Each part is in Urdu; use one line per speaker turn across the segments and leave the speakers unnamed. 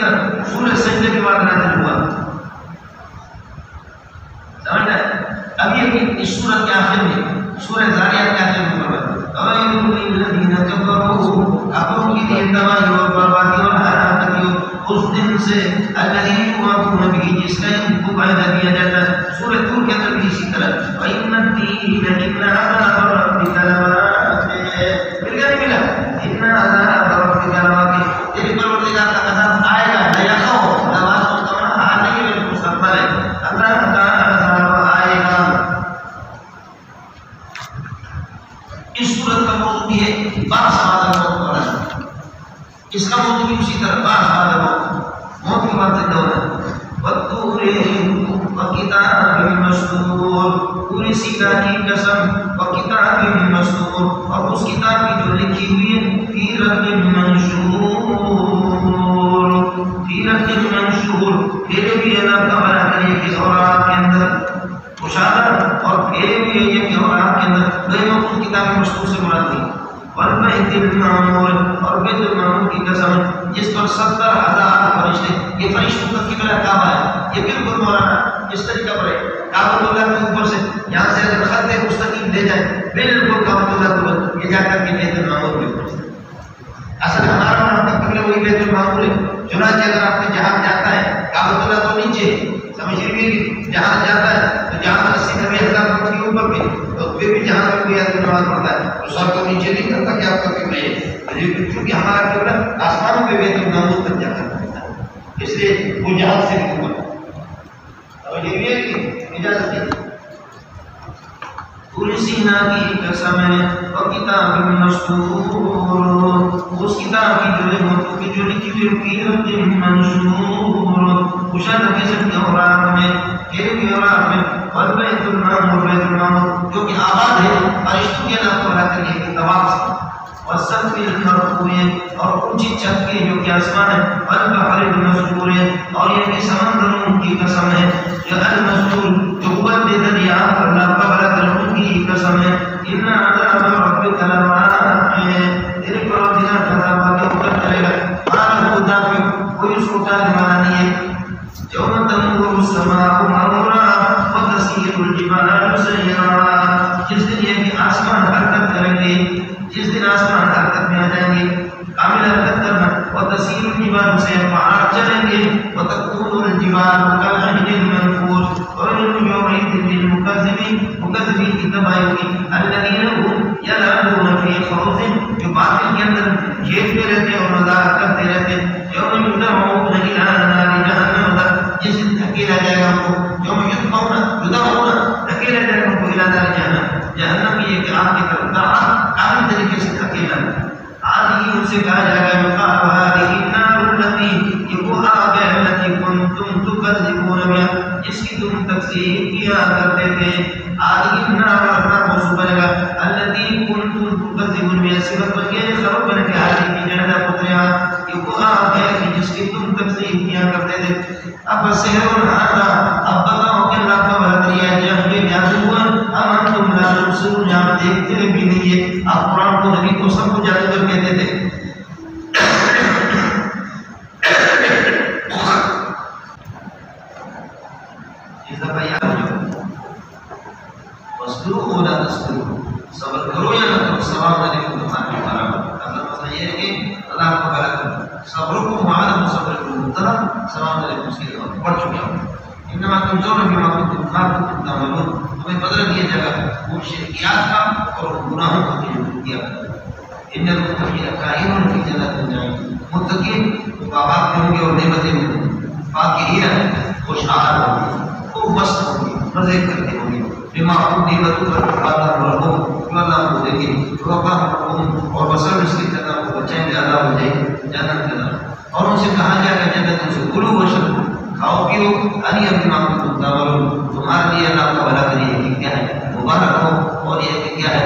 اندر سورہ سجدے کے بعد نازل ہوا. سمجھنا اب یہ اس سورت کے آخر میں سورہ زاریات کے آخر میں فرمایا الذین کفروا کافروں کے لیے تباہی اور بربادی اور ہلاکت اس دن سے الذین یوعدون به جس کا ان کو وعدہ دیا جاتا ہے. سورہ طور کے اندر بھی اسی طرح وَإِنَّ الدِّينَ إِنَّ عَذَابَ رَبِّكَ لَوَاقِعٌ مل گیا نہیں ملا إِنَّ عَذَابَ رَبِّكَ لَوَاقِعٌ تیرے پروردگار کا عذاب آئے گا لیقع ہو لواز مستمر آنے کے لیے مستقبل ہے اللہ تعالی عذاب آئے گا. اس صورت کا موضوع بھی ہے بعض بعد موت والا. اس کا موضوع بھی اسی طرح بعض بعد موت کے بعد زندہ ہونا. والطور وکتاب مسطور پوری سیدھا کی قسم وکتاب مسطور اور اس کتاب کی جو لکھی ہوئی ہے فی رق منشور فی رق منشور پھر بھی اللہ تعالیٰ کرے کہ اوراق کے اندر مشاہدہ اور پھر بھی یہ کہ اوراق کے اندر غیر موجود کتاب مسطور سے مراد نہیں. والبیت المعمور اور بیت المعمور کی قسم جس پر 70,000 فرشتے. یہ فرشتوں کا قبلہ کعبہ ہے. یہ بالکل مولانا اس طریقہ پر ہے کعبۃ اللہ کے اوپر سے یہاں سے اگر خط مستقیم لے جائے بالکل کعبۃ اللہ کو یہ جا کر کے بیت المعمور کے اوپر سے. اصل ہمارا وہاں کا قبلہ وہی بیت المعمور ہے. چنانچہ اگر آپ کا جہاز جاتا ہے کعبۃ اللہ تو نیچے سمجھ لیجیے جہاز جاتا ہے تو جہاں 80,000 فٹ کے اوپر بھی تو پھر بھی جہاں پر کوئی آدمی نماز پڑھتا ہے تو سر کو نیچے نہیں کرتا کہ آپ کا قبلہ ہے کیونکہ ہمارا قبلہ آسمانوں پہ بیت المعمور تک جا کر ہے اس لیے وہ جہاز سے اوپر اور یہ ہے کہ اجازت ہے. پوری سینا کی قسم ہے اور کتاب مسطور اس کتاب کی جو ہے موضوع کی جو لکھی ہوئی فی رق منشور مشاہدہ کے سب کے اوراق میں پھر بھی اوراق میں والبیت المعمور بیت المعمور جو کہ آباد ہے فرشتوں کے اللہ تعالیٰ کے لیے اتفاق سے والسقف المرفوع اور اونچی چھت کی جو کہ آسمان ہے والبحر المسجور اور یہ کہ سمندروں کی قسم ہے یا المسجور جو قوت دے دریا اللہ تعالیٰ کی قسم ہے ان عذاب ربک لواقع تیرے پروردگار کا عذاب کے اوپر کرے گا. مانا خدا میں کوئی اس کو ٹالنے والا نہیں ہے. یوم تمور السماء مورا وتسير الجبال سيرا جس دن یہ کہ آسمان حرکت کریں گے جس دن آسمان حرکت میں آ جائیں گے کامل حرکت کرنا وتسير الجبال سے پہاڑ چلیں گے وتكون الجبال كالعهن المنفوش ويل يومئذ للمكذبين مكذبين کی تباہی ہوگی الذين هم يلعبون في خوض جو باطل کے اندر کھیلتے رہتے اور مزاح کرتے رہتے. یوم يدعون الى نار جہنم جس دن دھکیلا جائے گا وہ یوم یدعون دھکیلا جائے گا وہ الى نار جہنم جہنم کی ایک آگ کی طرف کامل طریقے سے دھکیلا. آدھی ان سے کہا جائے گا یقال هذه النار التي یہ وہ آگ ہے التي كنتم تكذبون بها جس کی تم تکذیب کیا کرتے تھے. آدھی النار کا موضوع بنے گا التي كنتم تكذبون بها صفت بن گیا خبر بن کے آدھی کی جنہ پتریا یہ وہ آگ ہے جس کی تم تکذیب کیا کرتے تھے. اب سحر هذا اب بتاؤ کہ اللہ کا بہتریا جب یہ جادو ہوا ام انتم لا تبصرون آپ دیکھتے بھی نہیں ہے. آپ قرآن کو نبی کو سب کو جادوگر کہتے تھے. صبر کرو یا نہ کرو ثواب علیکم تمہارے برابر. اصل مسئلہ یہ ہے کہ اللہ کو غلط کرو صبر کو معلوم صبر کو مبتلا ثواب علیکم اس کے پڑھ چکا ہوں. انما تجزون بما كنتم تعملون تمہیں بدلہ دیا جائے گا وہ شرکیات کا اور گناہوں کا جو کیا. ان المتقین قائمون فی جنات النعیم متقین باغات میں ہوں گے اور نعمتیں ہوں گی. فاکہین خوشحال ہوں گے خوب مست ہوں گے مزے کرتے ہوں گے. بما نعمتوں پر فاتح ربهم اللہ کو دیں گے وقاهم اور بسر اس کی طرح کو بچائیں گے اللہ ہو جائے جنت کے اندر. اور ان سے کہا جائے گا جنت سے کلو وشربوا کھاؤ پیو انی بما کنتم تعملون تمہارے لیے اللہ کا بھلا کریے کہ کیا ہے مبارک ہو اور یہ کہ کیا ہے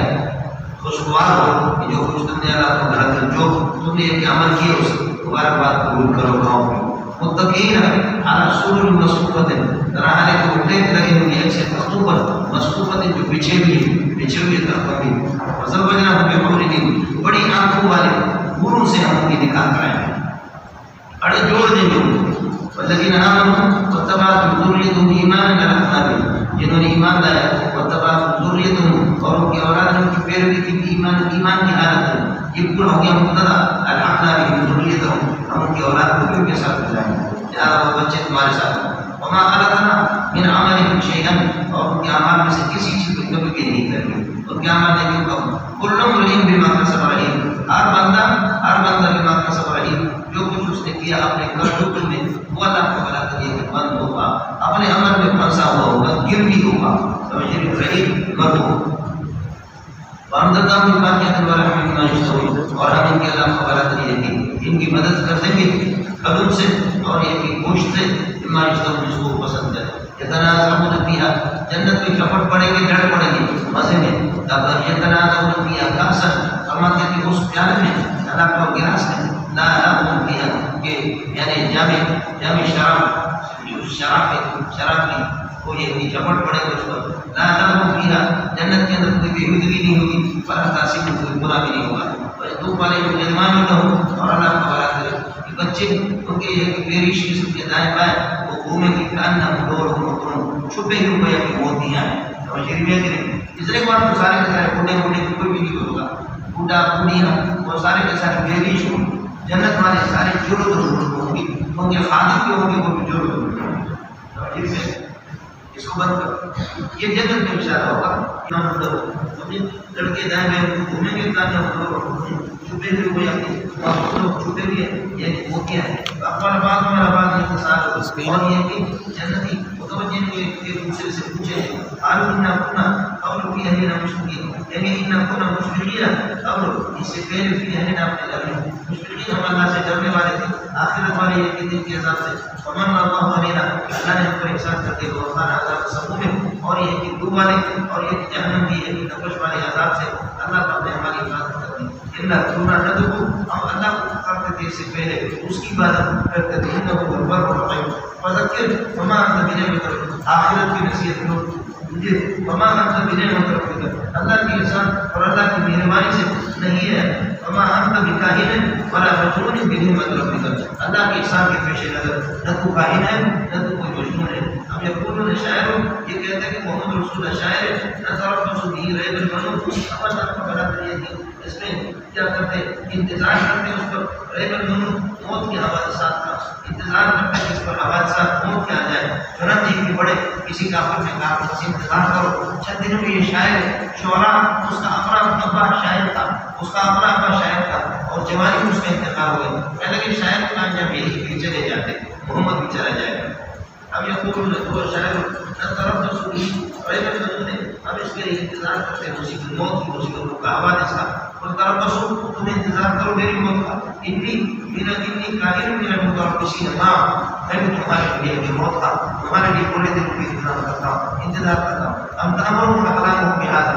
خوشگوار ہو کہ جو کچھ تم نے اللہ کو بھلا کر جو تم نے یہ عمل کیے اس مبارکباد قبول کرو کھاؤ پیو. متقین علی سرر مصفوفۃ رہنے کو اٹھے لگے ہوئے ایسے تختوں پر مصفوفۃ جو بچھے ہوئے تختوں بھی وزوجنا بحور بڑی آنکھوں والے حوروں سے ہم ان کی نکاح کرائیں گے. اڑے جوڑ دیں گے والذین آمنوا واتبعتهم ذریتهم ایمانا الحمد جنہوں نے ایمان لایا واتبعتهم ذریتهم اور ان کی اولاد نے ان کی پیروی کی ایمان کی حالت میں یہ پورا ہو گیا مبتدا الحقنا بهم ذریتهم ہم ان کی اولاد کو بھی ان کے ساتھ ملائیں گے وہ بچے تمہارے ساتھ وما خلقنا من عملهم شيئا اور ان کے اعمال میں سے کسی چیز کو کبھی بھی نہیں کریں گے اور کیا عمل نہیں ہوگا كل امرئ بما كسب رهين ہر بندہ بما كسب رهين جو کچھ اس نے کیا اپنے کرتوت میں وہ اللہ کو بلا کر یہ بند ہوگا اپنے عمل میں پھنسا ہوا ہوگا گرتی ہوگا سمجھے رہی مرو باندھتا بھی باقیات والا ہمیں ناشتہ اور ہم ان کے اللہ کو بلا کر یہ ان کی مدد کر دیں گے قدم سے اور یہ کہ گوشت سے ناشتہ جس کو پسند ہے يتنازعون فيها جنت میں چپٹ پڑیں گے ڈر پڑیں گے مزے میں تب يتنازعون فيها كأسا فرماتے کہ اس پیالے میں اللہ کا گلاس ہے لا لهم فيها کہ یعنی جامع شراب کی وہ یہ چپٹ پڑے گا اس پر لا لهم فيها جنت کے اندر کوئی بےحودگی نہیں ہوگی فلا تاثیر کوئی برا بھی نہیں ہوگا تو والے مجرمان نہ ہو اور اللہ کو بلا کرے کہ بچے ان کے یہ پیریش قسم کے دائیں بائیں گھومے کی کاننا ڈور ہو چھپے ہوئے اپنی موتیاں ہیں اور شریعت نے اس لیے بات تو سارے کے سارے بوڑھے کوئی بھی نہیں ہوگا بوڑھا بوڑھیاں وہ سارے کے سارے بیریش ہوں جنت والے سارے جڑو ہوں گی ہوں گے خادم بھی ہوں گے وہ بھی جڑو ہوں گے اس کو بند کر یہ جنت میں اشارہ ہوگا لڑکے دائیں میں گھومیں گے کاننا ڈور چھپے ہوئے اپنی چھپے ہوئے یعنی وہ کیا ہے اپنا بات ہمارا بات نہیں ساتھ اور یہ کہ جنتی متوجہ ایک دوسرے سے پوچھے آلو انہا کنا قبل فی اہلنا مشرقین یعنی انہا کنا مشرقین قبل اس سے پہلے فی اہلنا اپنے لگنے مشرقین ہم اللہ سے ڈرنے والے تھے آخرت والے یہ کہ دن کے حساب سے فمن اللہ علینا اللہ نے ہم پر احسان کرتے ہوئے وقان عذاب سموم اور یہ کہ دو والے اور یہ کہ جہنم کی یہ کہ نقش والے عذاب سے اللہ پر نے ہماری حفاظت کرتی اللہ سننا نہ تو ہم اللہ کو کرتے تھے اس سے پہلے اس کی عبادت کرتے تھے انہو غربر و رقیم فذکر وما انت بنعمت آخرت کی نصیحت لو مجھے وما انت بنعمت ربک اللہ کی احسان اور اللہ کی مہربانی سے نہیں ہے وما انت بکاہن ولا مجنون بنعمت ربک اللہ کے احسان کے پیش نظر نہ تو کاہن ہے نہ تو کوئی مجنون ہے ہم یقولون شاعر یہ کہتے ہیں کہ محمد رسول شاعر ہے نہ طرف بھی ریب المنون اپنا اللہ کو بلا کر یہ اس میں کیا کرتے انتظار کرتے اس پر ریب المنون موت کے حوادثات کا انتظار کرتے ہیں اس پر حوادثات موت کے آ جائے چنانچہ ایک بھی بڑے کسی کافر میں کافر سے انتظار کرو چند دنوں میں یہ شاعر شعراء اس کا اپنا ابا شاعر تھا اس کا اپنا ابا شاعر تھا اور جوانی میں اس کا انتقال ہو گیا کہنے لگے شاعر کا انجام یہی کہ چلے جاتے محمد بھی چلا جائے گا اب یقولون وہ شاعر طرف تو سنی ریب المنون نے اب اس کے لیے انتظار کرتے ہیں اسی کی موت کی مصیبتوں کا حوادث کا اور طرف تو تم انتظار کرو میری موت کا انی کاہن میرا موت اور کسی نے میں بھی تمہارے لیے موت کا تمہارے لیے پورے دن کی انتظار کرتا ہوں ہم تمام احلام بہذا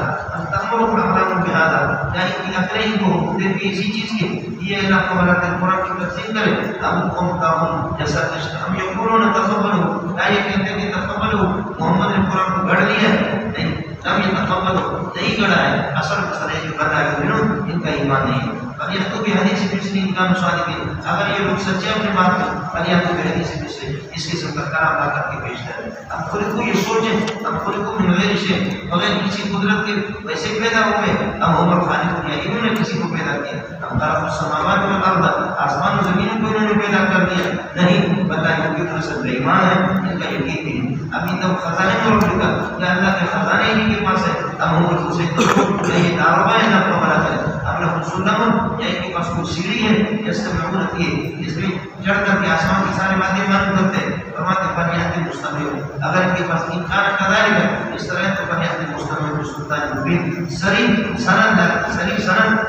یعنی کہ اپنے ہی کو حکم دے اسی چیز کے یہ اللہ کو بلا کر قرآن کی تفسیر کرے اب قوم کامن جیسا ہم یقولون تقبلوا لا یہ کہتے ہیں کہ تقبلوا محمد نے قرآن کو گھڑ لیا ہے نہیں ہم یہ تقبلوا نہیں گھڑا ہے اصل مسئلہ جو بتا ہے ان کا ایمان نہیں ہے اب یہ تو بھی حدیث مثلی امکان صادقین اگر یہ لوگ سچے اپنے بات میں اور یہ تو بھی حدیث مثلی اس قسم کا کلام لا کر کے پیش کریں اب خود کو یہ سوچیں اب خود کو من غیر سے بغیر کسی قدرت کے ویسے پیدا ہوئے اب عمر خالق کیا انہوں نے کسی کو پیدا کیا اب خلق السماوات والارض آسمان و زمین کو انہوں نے پیدا کر دیا نہیں بتائیں کہ کتنا سب ایمان ہے ان کا یقین نہیں اب ان خزانے میں رکھ گا یا اللہ کے خزانے ہی کے پاس ہے اب عمر سے یہ دعویٰ ہے نہ بنا کرے اب نہ سلم یا ان کے پاس کوئی سیڑھی ہے جس سے معمولت یہ اس میں چڑھ کر کے آسمان کی سارے باتیں معلوم کرتے ہیں فرماتے فریحت مستمر اگر ان کے پاس انکار کذالک ہے اس طرح تو فریحت مستمر سلطان مبین سری سند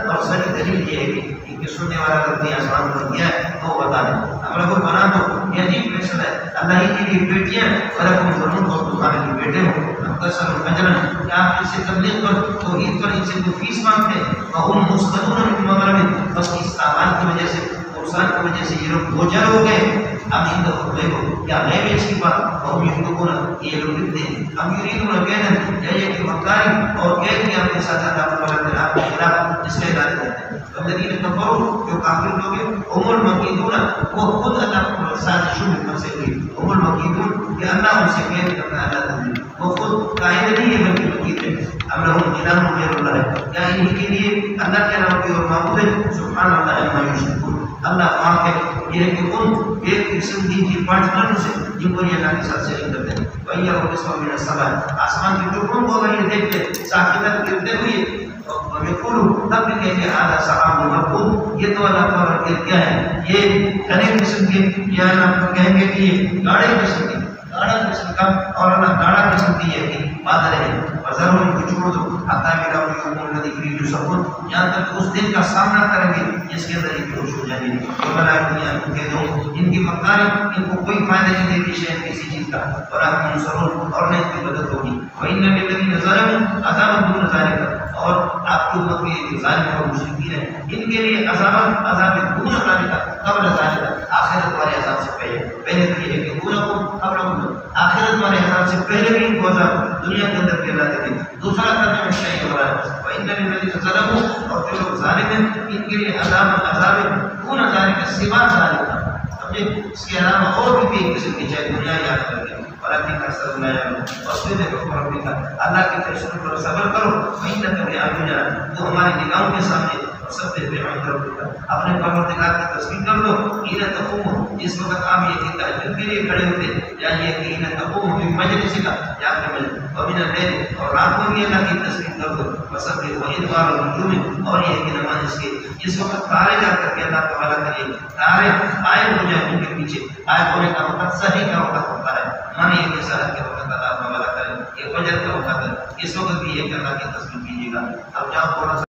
اور سری دلیل یہ ہے کہ ان کے سننے والا اگر کوئی آسمان پر گیا ہے تو بتا دیں اب لوگ بنا دو یہ عجیب فیصلہ ہے اللہ ہی کے لیے بیٹیاں فرق بنوں اور تمہارے لیے بیٹے ہو مختصر اجرا کہ آپ اس سے تبلیغ پر توحید پر ان سے کوئی فیس مانگتے ہیں وہم مستدون من مغرب بس اس اعمال کی وجہ سے نقصان کی وجہ سے یہ لوگ بوجھل ہو گئے اب ان کو دیکھو کیا غیب ہے اس کی بات اور یہ لوگ لکھتے ہیں اب یریدون کیدن یا یہ کہ مکاری اور قید کی اپنے ساتھ اللہ تعالیٰ کے خلاف جس کا ارادہ کرتے ہیں والذین کفروا جو کافر لوگ ہیں هم المکیدون وہ خود اللہ کو سازشوں میں پھنسے ہوئے هم المکیدون کہ اللہ ان سے قید کرنا اللہ تعالی وہ خود قائد نہیں ہے بلکہ مکید ہے ام لهم الہ غیر اللہ کیا انہی کے لیے اللہ کے علاوہ کوئی اور معبود ہے سبحان اللہ عما یشرکون اللہ پاک ہے یہ ہے کہ ان ایک قسم کی پارٹنر سے جن کو یہ اللہ کے ساتھ شریک کرتے ہیں وَإِنَّ رَبِّكَ مِنَ السَّمَاءِ آسمان کے ٹکڑوں کو اگر یہ دیکھتے ساکتت گرتے ہوئے اور یقولوا تب بھی کہتے ہیں هذا سحاب مرکوم یہ تو اللہ تعالیٰ کے کیا ہے یہ گھنے قسم کے یا اللہ کہیں گے کہ یہ گاڑے قسم کے گاڑا قسم کا اور اللہ گاڑا قسم کی یہ کہ بادل ہے وزروں کو چھوڑ دو حتیٰ میرا یوم الذی فیہ یصعقون یہاں تک اس دن کا سامنا کریں گے جس کے اندر یہ خوش ہو جائیں گے تو بلا دنیا کو کہہ دو ان کی مقدار ان کو کوئی فائدہ نہیں دیتی شاید کسی چیز کا اور آپ منصرون اور نہیں کی مدد ہوگی وَإِنَّ لِلَّذِينَ ظَلَمُوا عَذَابًا دُونَ ذَلِكَ اور آپ کی امت کے ظالم اور مشرکین ہیں ان کے لیے عذاب دون ذالک قبل ذالک آخرت والے عذاب سے پہلے تو یہ ہے کہ دونکم قبلکم آخرت والے عذاب سے پہلے بھی ان کو عذاب دنیا کے اندر کے اللہ دے دوسرا ترجمہ صحیح ہو رہا ہے وَإِنَّ لِلَّذِينَ ظَلَمُوا اور جو لوگ ظالم ہیں ان کے لیے عذاب دون ذالک سوا ذالک سمجھے اس کے علاوہ اور بھی ایک قسم کی چاہے دنیا یاد کر کے ولكن أكثر الناس لا يعلمون واصبر لحكم ربك اللہ کے فیصلوں پر صبر کرو وإنك بأعيننا تو ہماری نگاہوں کے سامنے سبح بحمد ربك اپنے پروردگار کی تسبیح کر دو حين تقوم جس وقت آپ یہ کہ تہجد کے لیے کھڑے ہوتے یعنی یہ کہ حين تقوم من مجلسك یا اپنے مجلس ومن الليل اور رات کو بھی اللہ کی تسبیح کر دو وسبح وإدبار النجوم اور یہ کہ نماز کے جس وقت تارے جا کر کے اللہ تعالیٰ کرے تارے آئے ہو جائیں ان کے پیچھے آئے ہونے کا وقت صحیح کا وقت ہوتا ہے مانے یہ کہ سحر کے وقت اللہ تعالیٰ کرے یہ فجر کا وقت ہے اس وقت بھی یہ کہ اللہ کی تسبیح کیجیے گا اب جاؤ تھوڑا